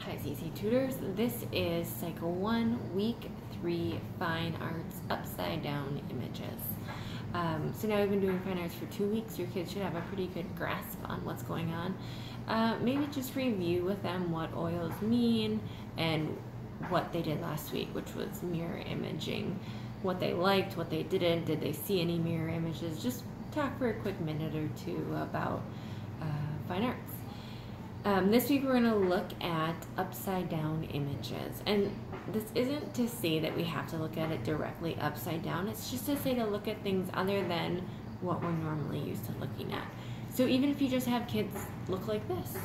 Hi CC Tutors, this is Cycle 1, Week 3, Fine Arts Upside Down Images. So now we've been doing Fine Arts for 2 weeks. Your kids should have a pretty good grasp on what's going on. Maybe just review with them what oils mean and what they did last week, which was mirror imaging. What they liked, what they didn't, did they see any mirror images? Just talk for a quick minute or two about Fine Arts. This week we're going to look at upside down images, and this isn't to say that we have to look at it directly upside down. It's just to say to look at things other than what we're normally used to looking at. So even if you just have kids look like this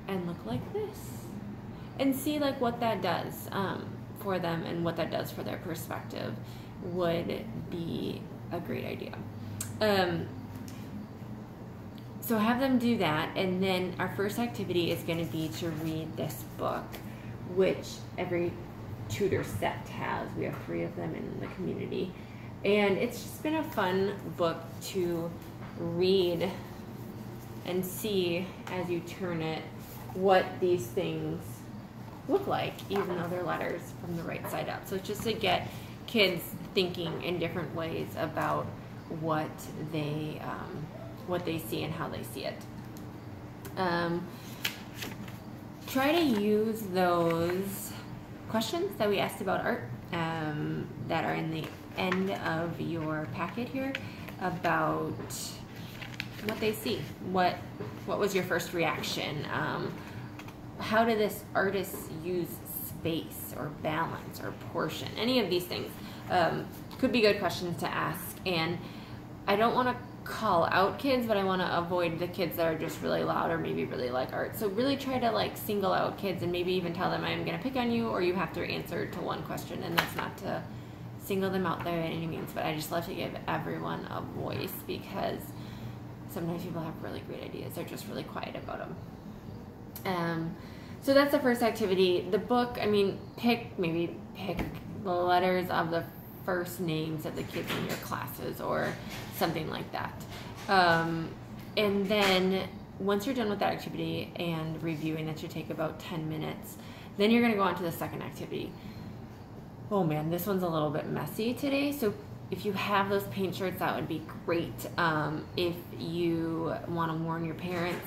and look like this and see like what that does for them and what that does for their perspective would be a great idea. So have them do that, and then our first activity is going to be to read this book, which every tutor set has. We have 3 of them in the community, and it's just been a fun book to read and see as you turn it what these things look like, even though they're letters from the right side up. So it's just to get kids thinking in different ways about what they see and how they see it. Try to use those questions that we asked about art that are in the end of your packet here about what they see. What was your first reaction? How did this artist use space or balance or portion? Any of these things could be good questions to ask. And I don't want to call out kids, but I want to avoid the kids that are just really loud or maybe really like art. So really try to like single out kids and maybe even tell them I'm going to pick on you, or you have to answer to one question, and that's not to single them out there by any means, but I just love to give everyone a voice because sometimes people have really great ideas. They're just really quiet about them. So that's the first activity. The book, I mean, maybe pick the letters of the first names of the kids in your classes or something like that. And then once you're done with that activity and reviewing, that should take about 10 minutes, then you're going to go on to the second activity. Oh man, this one's a little bit messy today, so if you have those paint shirts, that would be great. If you want to warn your parents,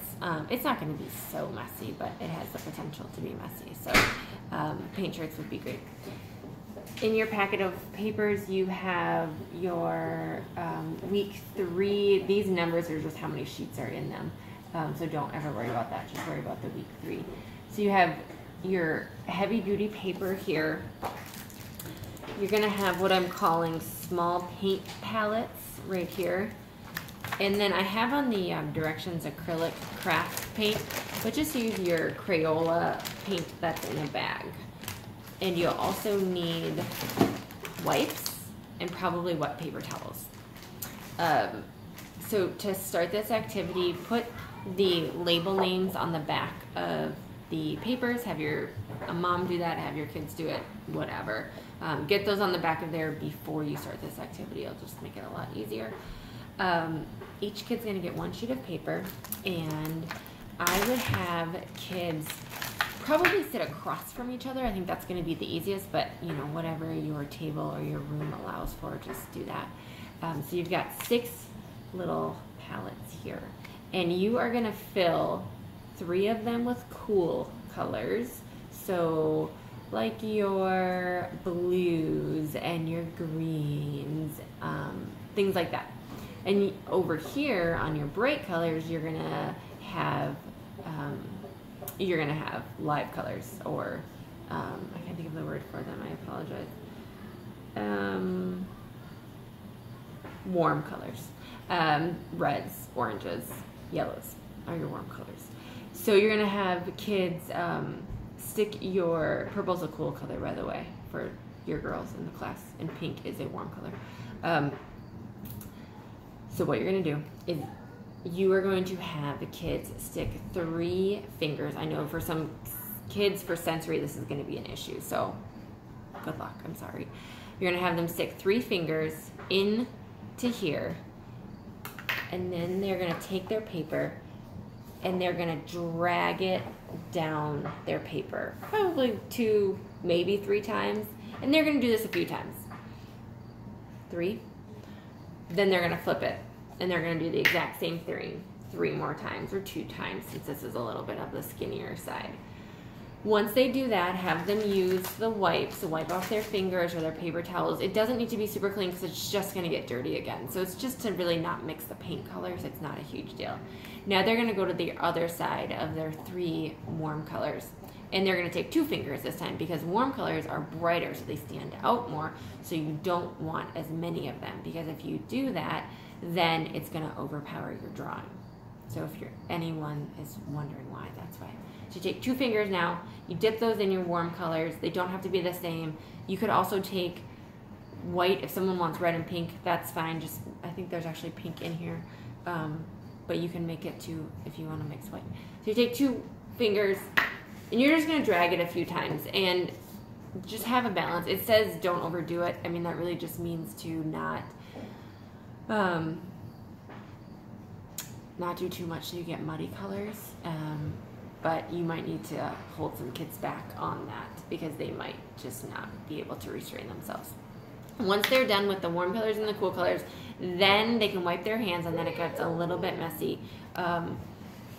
it's not going to be so messy, but it has the potential to be messy, so paint shirts would be great. In your packet of papers, you have your week 3. These numbers are just how many sheets are in them. So don't ever worry about that. Just worry about the week 3. So you have your heavy duty paper here. You're going to have what I'm calling small paint palettes right here. And then I have on the directions acrylic craft paint, but just use your Crayola paint that's in a bag. And you'll also need wipes and probably wet paper towels. So to start this activity, put the label names on the back of the papers. Have your mom do that, have your kids do it, whatever. Get those on the back of there before you start this activity. It'll just make it a lot easier. Each kid's gonna get 1 sheet of paper, and I would have kids probably sit across from each other. I think that's going to be the easiest, but you know, whatever your table or your room allows for, just do that. So you've got 6 little palettes here, and you are going to fill 3 of them with cool colors. So like your blues and your greens, things like that. And over here on your bright colors, you're going to have live colors, or I can't think of the word for them, I apologize. Warm colors. Reds, oranges, yellows are your warm colors. So you're going to have kids stick your, purple's a cool color, by the way, for your girls in the class, and pink is a warm color. So what you're going to do is you are going to have the kids stick 3 fingers. I know for some kids, for sensory, this is going to be an issue, so good luck, I'm sorry. You're going to have them stick 3 fingers into here, and then they're going to take their paper and they're gonna drag it down their paper, probably 2, maybe 3 times, and they're gonna do this a few times. 3. Then they're gonna flip it, and they're gonna do the exact same thing 3 more times, or 2 times, since this is a little bit of the skinnier side. Once they do that, have them use the wipes to wipe off their fingers or their paper towels. It doesn't need to be super clean because it's just going to get dirty again. So it's just to really not mix the paint colors. It's not a huge deal. Now they're going to go to the other side of their 3 warm colors. And they're going to take 2 fingers this time because warm colors are brighter, so they stand out more. So you don't want as many of them, because if you do that, then it's going to overpower your drawing. So if anyone is wondering why, that's why. So you take 2 fingers now, you dip those in your warm colors. They don't have to be the same. You could also take white. If someone wants red and pink, that's fine. Just, I think there's actually pink in here. But you can make it too if you want to mix white. So you take 2 fingers, and you're just going to drag it a few times. And just have a balance. It says don't overdo it. I mean, that really just means to not do too much so you get muddy colors. But you might need to hold some kids back on that because they might just not be able to restrain themselves. Once they're done with the warm colors and the cool colors, then they can wipe their hands, and then it gets a little bit messy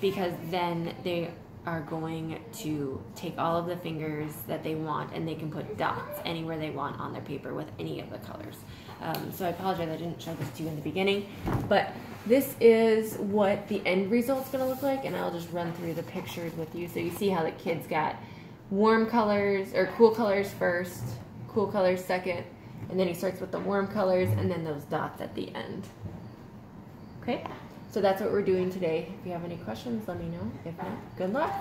because then they are going to take all of the fingers that they want, and they can put dots anywhere they want on their paper with any of the colors. So I apologize I didn't show this to you in the beginning, but this is what the end result's going to look like, and I'll just run through the pictures with you so you see how the kids got warm colors, or cool colors first, cool colors second, and then he starts with the warm colors and then those dots at the end. Okay, so that's what we're doing today. If you have any questions, let me know. If not, good luck.